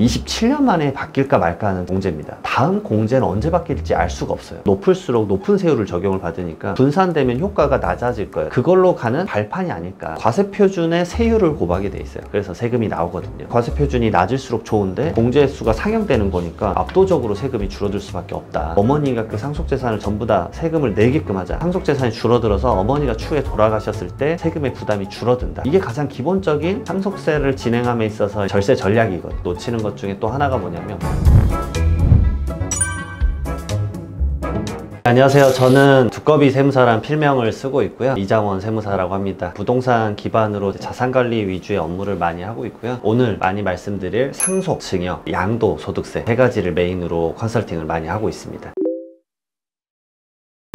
27년 만에 바뀔까 말까 하는 공제입니다. 다음 공제는 언제 바뀔지 알 수가 없어요. 높을수록 높은 세율을 적용을 받으니까 분산되면 효과가 낮아질 거예요. 그걸로 가는 발판이 아닐까. 과세표준에 세율을 고박이 돼 있어요. 그래서 세금이 나오거든요. 과세표준이 낮을수록 좋은데 공제수가 상향되는 거니까 압도적으로 세금이 줄어들 수밖에 없다. 어머니가 그 상속재산을 전부 다 세금을 내게끔 하자. 상속재산이 줄어들어서 어머니가 추후에 돌아가셨을 때 세금의 부담이 줄어든다. 이게 가장 기본적인 상속세를 진행함에 있어서 절세 전략이거든요. 놓치는 것 중에 또 하나가 뭐냐면, 안녕하세요. 저는 두꺼비 세무사라는 필명을 쓰고 있고요. 이장원 세무사라고 합니다. 부동산 기반으로 자산관리 위주의 업무를 많이 하고 있고요. 오늘 많이 말씀드릴 상속, 증여, 양도소득세 세 가지를 메인으로 컨설팅을 많이 하고 있습니다.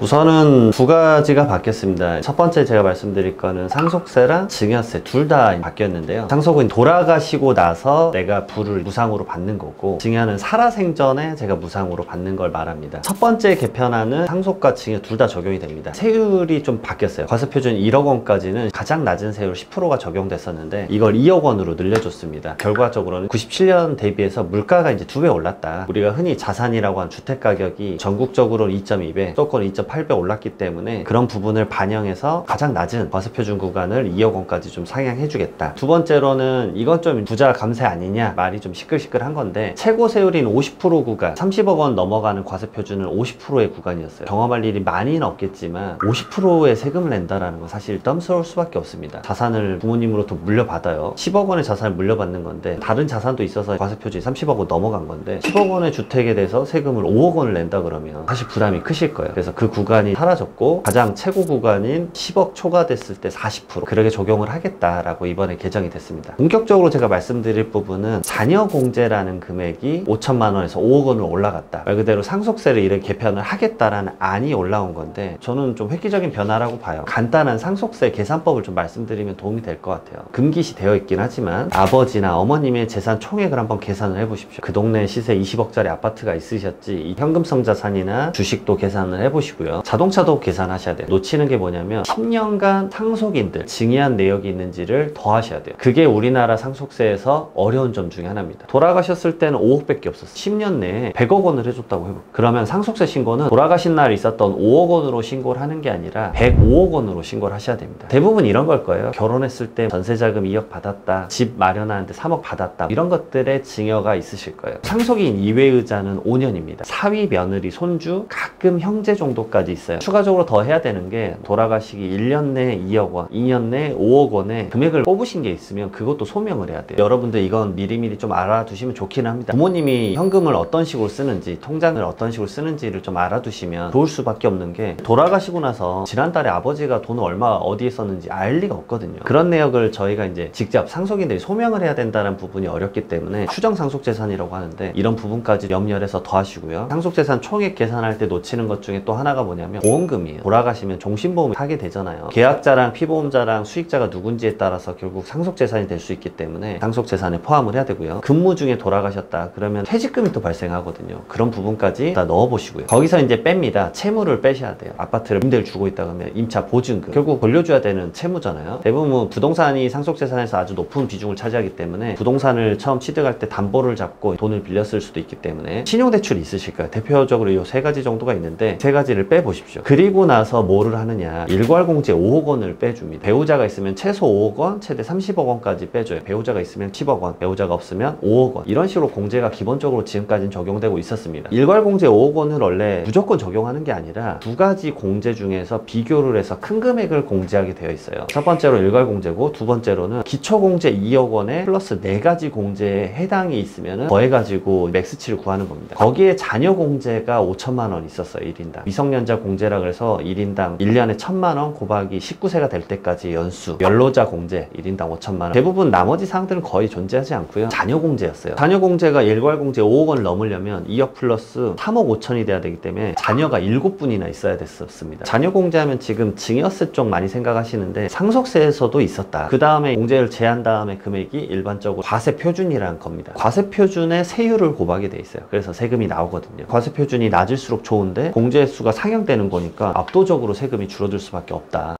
우선은 두 가지가 바뀌었습니다. 첫 번째 제가 말씀드릴 거는 상속세랑 증여세 둘 다 바뀌었는데요. 상속은 돌아가시고 나서 내가 부를 무상으로 받는 거고, 증여는 살아생전에 제가 무상으로 받는 걸 말합니다. 첫 번째 개편안은 상속과 증여 둘 다 적용이 됩니다. 세율이 좀 바뀌었어요. 과세표준 1억 원까지는 가장 낮은 세율 10%가 적용됐었는데 이걸 2억 원으로 늘려줬습니다. 결과적으로는 97년 대비해서 물가가 이제 2배 올랐다. 우리가 흔히 자산이라고 하는 주택 가격이 전국적으로 2.2배, 수도권 2.8배 올랐기 때문에 그런 부분을 반영해서 가장 낮은 과세표준 구간을 2억 원까지 좀 상향해 주겠다. 두 번째로는 이건 좀 부자 감세 아니냐, 말이 좀 시끌시끌한 건데, 최고 세율인 50% 구간, 30억 원 넘어가는 과세표준은 50%의 구간이었어요. 경험할 일이 많이는 없겠지만 50%의 세금을 낸다라는 건 사실 부담스러울 수밖에 없습니다. 자산을 부모님으로부터 물려받아요. 10억 원의 자산을 물려받는 건데 다른 자산도 있어서 과세표준이 30억 원 넘어간 건데 10억 원의 주택에 대해서 세금을 5억 원을 낸다 그러면 사실 부담이 크실 거예요. 그래서 그 구간이 사라졌고 가장 최고 구간인 10억 초과됐을 때 40% 그렇게 적용을 하겠다라고 이번에 개정이 됐습니다. 본격적으로 제가 말씀드릴 부분은 자녀공제라는 금액이 5천만 원에서 5억 원으로 올라갔다. 말 그대로 상속세를 이렇게 개편을 하겠다라는 안이 올라온 건데 저는 좀 획기적인 변화라고 봐요. 간단한 상속세 계산법을 좀 말씀드리면 도움이 될 것 같아요. 금기시 되어 있긴 하지만 아버지나 어머님의 재산 총액을 한번 계산을 해보십시오. 그 동네 시세 20억짜리 아파트가 있으셨지 이 현금성 자산이나 주식도 계산을 해보시고요. 자동차도 계산하셔야 돼요. 놓치는 게 뭐냐면 10년간 상속인들 증여한 내역이 있는지를 더하셔야 돼요. 그게 우리나라 상속세에서 어려운 점 중에 하나입니다. 돌아가셨을 때는 5억밖에 없었어요. 10년 내에 100억 원을 해줬다고 해볼게요. 그러면 상속세 신고는 돌아가신 날 있었던 5억 원으로 신고를 하는 게 아니라 105억 원으로 신고를 하셔야 됩니다. 대부분 이런 걸 거예요. 결혼했을 때 전세자금 2억 받았다, 집 마련하는데 3억 받았다, 이런 것들의 증여가 있으실 거예요. 상속인 이외의자는 5년입니다. 사위, 며느리, 손주, 가끔 형제 정도까지 있어요. 추가적으로 더 해야 되는 게 돌아가시기 1년 내에 2억 원, 2년 내에 5억 원의 금액을 뽑으신 게 있으면 그것도 소명을 해야 돼요. 여러분들 이건 미리미리 좀 알아두시면 좋긴 합니다. 부모님이 현금을 어떤 식으로 쓰는지, 통장을 어떤 식으로 쓰는지를 좀 알아두시면 좋을 수밖에 없는 게, 돌아가시고 나서 지난달에 아버지가 돈을 얼마 어디에 썼는지 알 리가 없거든요. 그런 내역을 저희가 이제 직접 상속인들이 소명을 해야 된다는 부분이 어렵기 때문에 추정 상속재산이라고 하는데 이런 부분까지 염려를 해서 더 하시고요. 상속재산 총액 계산할 때 놓치는 것 중에 또 하나가 뭐냐면 보험금이에요. 돌아가시면 종신보험을 하게 되잖아요. 계약자랑 피보험자랑 수익자가 누군지에 따라서 결국 상속재산이 될 수 있기 때문에 상속재산에 포함을 해야 되고요. 근무 중에 돌아가셨다 그러면 퇴직금이 또 발생하거든요. 그런 부분까지 다 넣어보시고요. 거기서 이제 뺍니다. 채무를 빼셔야 돼요. 아파트를 임대를 주고 있다 그러면 임차 보증금, 결국 돌려줘야 되는 채무잖아요. 대부분 부동산이 상속재산에서 아주 높은 비중을 차지하기 때문에 부동산을 처음 취득할 때 담보를 잡고 돈을 빌렸을 수도 있기 때문에 신용대출이 있으실 거예요. 대표적으로 이 세 가지 정도가 있는데 세 가지를 빼보십시오. 그리고 나서 뭐를 하느냐, 일괄공제 5억 원을 빼줍니다. 배우자가 있으면 최소 5억 원, 최대 30억 원까지 빼줘요. 배우자가 있으면 10억 원, 배우자가 없으면 5억 원, 이런 식으로 공제가 기본적으로 지금까지는 적용되고 있었습니다. 일괄공제 5억 원을 원래 무조건 적용하는 게 아니라 두 가지 공제 중에서 비교를 해서 큰 금액을 공제하게 되어 있어요. 첫 번째로 일괄공제고, 두 번째로는 기초공제 2억 원에 플러스 4가지 공제에 해당이 있으면 더해가지고 맥스치를 구하는 겁니다. 거기에 자녀공제가 5천만 원 있었어요. 1인당 미성년자 공제라 그래서 1인당 1년에 1,000만 원 곱하기 19세가 될 때까지 연수, 연로자 공제 1인당 5천만 원. 대부분 나머지 사항들은 거의 존재하지 않고요. 자녀공제였어요. 자녀공제가 일괄공제 5억 원을 넘으려면 2억 플러스 3억 5천이 돼야 되기 때문에 자녀가 7분이나 있어야 됐었습니다. 자녀공제하면 지금 증여세 쪽 많이 생각하시는데 상속세에서도 있었다. 그 다음에 공제를 제한 다음에 금액이 일반적으로 과세표준이라는 겁니다. 과세표준에 세율을 고박이 돼 있어요. 그래서 세금이 나오거든요. 과세표준이 낮을수록 좋은데 공제수가 상향되는 거니까 압도적으로 세금이 줄어들 수밖에 없다.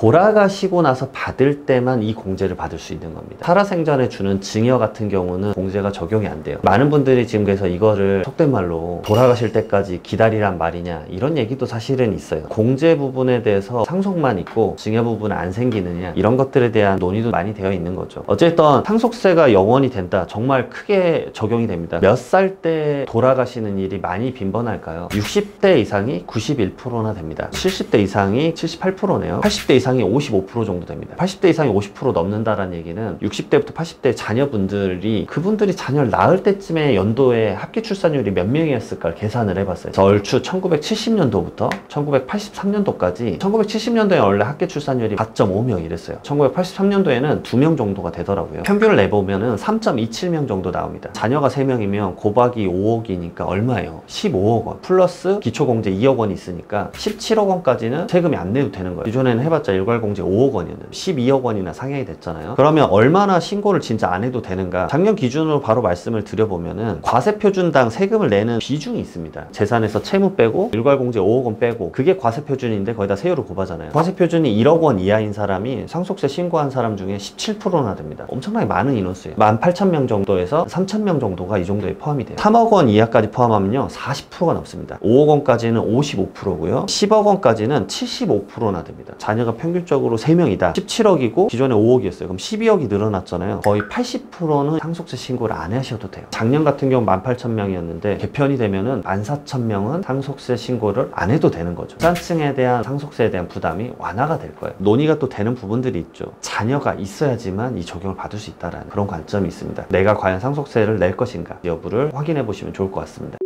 돌아가시고 나서 받을 때만 이 공제를 받을 수 있는 겁니다. 살아생전에 주는 증여 같은 경우는 공제가 적용이 안 돼요. 많은 분들이 지금 그래서 이거를 속된 말로 돌아가실 때까지 기다리란 말이냐 이런 얘기도 사실은 있어요. 공제 부분에 대해서 상속만 있고 증여 부분은 안 생기느냐 이런 것들에 대한 논의도 많이 되어 있는 거죠. 어쨌든 상속세가 영원히 된다. 정말 크게 적용이 됩니다. 몇 살 때 돌아가시는 일이 많이 빈번할까요? 60대 이상이 91%나 됩니다. 70대 이상이 78%네요. 80대 이상이 55% 정도 됩니다. 80대 이상이 50% 넘는다라는 얘기는 60대부터 80대 자녀분들이 그분들이 자녀를 낳을 때쯤에 연도에 합계 출산율이 몇 명이었을까 계산을 해봤어요. 얼추 1970년도부터 1983년도까지 1970년도에 원래 합계 출산율이 4.5명 이랬어요. 1983년도에는 2명 정도가 되더라고요. 평균을 내보면은 3.27명 정도 나옵니다. 자녀가 3명이면 곱하기 5억이니까 얼마예요? 15억 원 플러스 기초공제 2억 원이 있으니까 17억 원까지는 세금이 안 내도 되는 거예요. 기존에는 해봤자 일괄공제 5억 원이었는데 12억 원이나 상향이 됐잖아요. 그러면 얼마나 신고를 진짜 안 해도 되는가? 작년 기준으로 바로 말씀을 드려보면은 과세표준당 세금을 내는 비중이 있습니다. 재산에서 채무 빼고 일괄공제 5억 원 빼고 그게 과세표준인데 거기다 세율을 곱하잖아요. 과세표준이 1억 원 이하인 사람이 상속세 신고한 사람 중에 17%나 됩니다. 엄청나게 많은 인원수예요. 18,000명 정도에서 3,000명 정도가 이 정도에 포함이 돼요. 3억 원 이하까지 포함하면요 40%가 넘습니다. 5억 원까지는 55%고요 10억 원까지는 75%나 됩니다. 자녀가 평균적으로 3명이다 17억이고 기존에 5억이었어요. 그럼 12억이 늘어났잖아요. 거의 80%는 상속세 신고를 안 하셔도 돼요. 작년 같은 경우 18,000명이었는데 개편이 되면은 14,000명은 상속세 신고를 안 해도 되는 거죠. 중산층에 대한 상속세에 대한 부담이 완화가 될 거예요. 논의가 또 되는 부분들이 있죠. 자녀가 있어야지만 이 적용을 받을 수 있다는 그런 관점이 있습니다. 내가 과연 상속세를 낼 것인가 여부를 확인해 보시면 좋을 것 같습니다.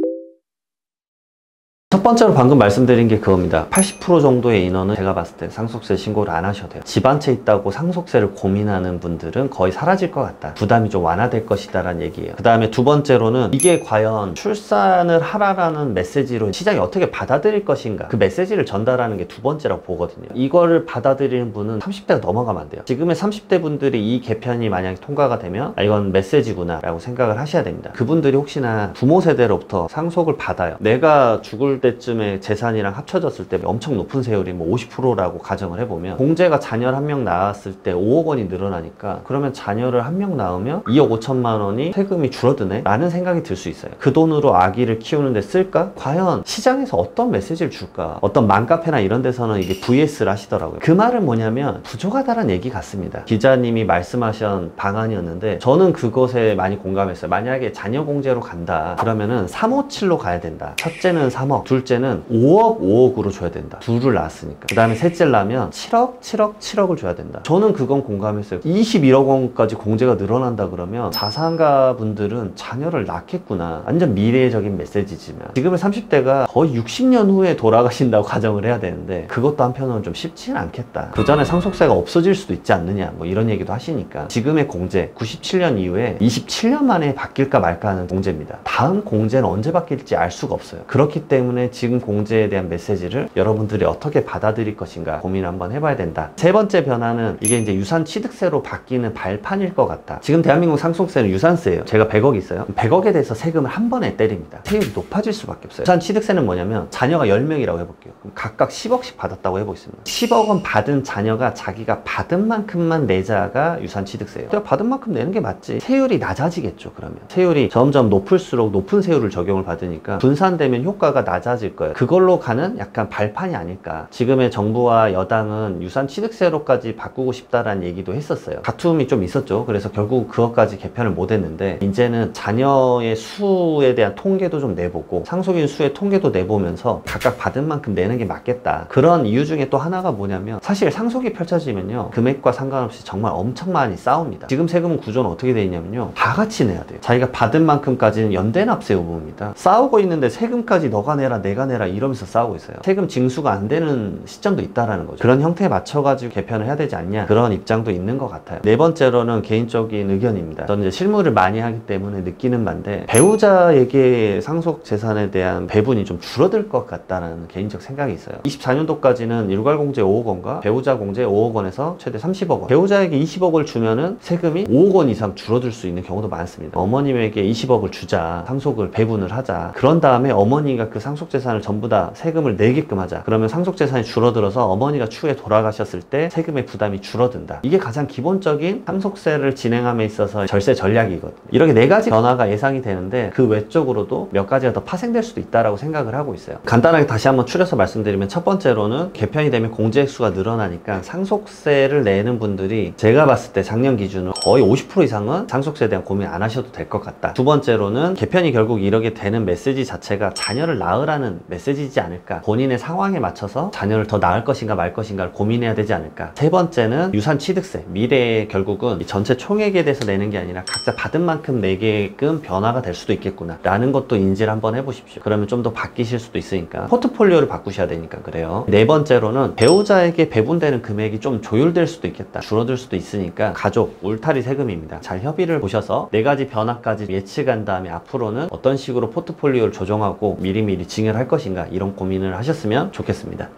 첫 번째로 방금 말씀드린 게 그겁니다. 80% 정도의 인원은 제가 봤을 때 상속세 신고를 안 하셔도 돼요. 집 한 채 있다고 상속세를 고민하는 분들은 거의 사라질 것 같다. 부담이 좀 완화될 것이다 라는 얘기예요. 그 다음에 두 번째로는 이게 과연 출산을 하라라는 메시지로 시장이 어떻게 받아들일 것인가 그 메시지를 전달하는 게 두 번째라고 보거든요. 이거를 받아들이는 분은 30대가 넘어가면 안 돼요. 지금의 30대 분들이 이 개편이 만약에 통과가 되면 이건 메시지구나 라고 생각을 하셔야 됩니다. 그분들이 혹시나 부모 세대로부터 상속을 받아요. 내가 죽을 때쯤에 재산이랑 합쳐졌을 때 엄청 높은 세율이 뭐 50%라고 가정을 해보면 공제가 자녀를 한 명 낳았을 때 5억 원이 늘어나니까 그러면 자녀를 한 명 낳으면 2억 5천만 원이 세금이 줄어드네 라는 생각이 들 수 있어요. 그 돈으로 아기를 키우는데 쓸까? 과연 시장에서 어떤 메시지를 줄까? 어떤 맘카페나 이런 데서는 이게 VS를 하시더라고요. 그 말은 뭐냐면 부족하다는 얘기 같습니다. 기자님이 말씀하신 방안이었는데 저는 그것에 많이 공감했어요. 만약에 자녀 공제로 간다 그러면은 357로 가야 된다. 첫째는 3억 둘째는 5억 5억으로 줘야 된다. 둘을 낳았으니까. 그 다음에 셋째를 낳으면 7억 7억 7억을 줘야 된다. 저는 그건 공감했어요. 21억 원까지 공제가 늘어난다 그러면 자산가 분들은 자녀를 낳겠구나. 완전 미래적인 메시지지만 지금의 30대가 거의 60년 후에 돌아가신다고 가정을 해야 되는데 그것도 한편으로는 좀 쉽지는 않겠다. 그 전에 상속세가 없어질 수도 있지 않느냐 뭐 이런 얘기도 하시니까 지금의 공제 97년 이후에 27년 만에 바뀔까 말까 하는 공제입니다. 다음 공제는 언제 바뀔지 알 수가 없어요. 그렇기 때문에 지금 공제에 대한 메시지를 여러분들이 어떻게 받아들일 것인가 고민을 한번 해봐야 된다. 세 번째 변화는 이게 이제 유산 취득세로 바뀌는 발판일 것 같다. 지금 대한민국 상속세는 유산세예요. 제가 100억 있어요. 100억에 대해서 세금을 한 번에 때립니다. 세율이 높아질 수밖에 없어요. 유산 취득세는 뭐냐면 자녀가 10명이라고 해볼게요. 그럼 각각 10억씩 받았다고 해보겠습니다. 10억 원 받은 자녀가 자기가 받은 만큼만 내자가 유산 취득세예요. 내가 받은 만큼 내는 게 맞지. 세율이 낮아지겠죠. 그러면 세율이 점점 높을수록 높은 세율을 적용을 받으니까 분산되면 효과가 낮아질 거예요. 그걸로 가는 약간 발판이 아닐까. 지금의 정부와 여당은 유산 취득세로까지 바꾸고 싶다라는 얘기도 했었어요. 다툼이 좀 있었죠. 그래서 결국 그것까지 개편을 못 했는데 이제는 자녀의 수에 대한 통계도 좀 내보고 상속인 수의 통계도 내보면서 각각 받은 만큼 내는 게 맞겠다. 그런 이유 중에 또 하나가 뭐냐면 사실 상속이 펼쳐지면요 금액과 상관없이 정말 엄청 많이 싸웁니다. 지금 세금 구조는 어떻게 되어 있냐면요 다 같이 내야 돼요. 자기가 받은 만큼까지는 연대납세 요구입니다. 싸우고 있는데 세금까지 너가 내라 내가 내라 이러면서 싸우고 있어요. 세금 징수가 안 되는 시점도 있다라는 거죠. 그런 형태에 맞춰가지고 개편을 해야 되지 않냐 그런 입장도 있는 것 같아요. 네 번째로는 개인적인 의견입니다. 저는 이제 실무를 많이 하기 때문에 느끼는 바인데 배우자에게 상속 재산에 대한 배분이 좀 줄어들 것 같다는 개인적 생각이 있어요. 24년도까지는 일괄공제 5억 원과 배우자 공제 5억 원에서 최대 30억 원 배우자에게 20억을 주면은 세금이 5억 원 이상 줄어들 수 있는 경우도 많습니다. 어머님에게 20억을 주자 상속을 배분을 하자 그런 다음에 어머니가 그 상속 상속재산을 전부 다 세금을 내게끔 하자. 그러면 상속재산이 줄어들어서 어머니가 추후에 돌아가셨을 때 세금의 부담이 줄어든다. 이게 가장 기본적인 상속세를 진행함에 있어서 절세 전략이거든요. 이렇게 4가지 변화가 예상이 되는데 그 외적으로도 몇 가지가 더 파생될 수도 있다라고 생각을 하고 있어요. 간단하게 다시 한번 추려서 말씀드리면 첫 번째로는 개편이 되면 공제액수가 늘어나니까 상속세를 내는 분들이 제가 봤을 때 작년 기준으로 거의 50% 이상은 상속세에 대한 고민 안 하셔도 될 것 같다. 두 번째로는 개편이 결국 이렇게 되는 메시지 자체가 자녀를 낳으라는 메시지지 않을까. 본인의 상황에 맞춰서 자녀를 더 낳을 것인가 말 것인가를 고민해야 되지 않을까. 세 번째는 유산 취득세. 미래에 결국은 전체 총액에 대해서 내는 게 아니라 각자 받은 만큼 내게끔 변화가 될 수도 있겠구나 라는 것도 인지를 한번 해보십시오. 그러면 좀 더 바뀌실 수도 있으니까 포트폴리오를 바꾸셔야 되니까 그래요. 네 번째로는 배우자에게 배분되는 금액이 좀 조율될 수도 있겠다. 줄어들 수도 있으니까 가족 울타리 세금입니다. 잘 협의를 보셔서 4가지 변화까지 예측한 다음에 앞으로는 어떤 식으로 포트폴리오를 조정하고 미리미리 증여를 할 것인가 이런 고민을 하셨으면 좋겠습니다.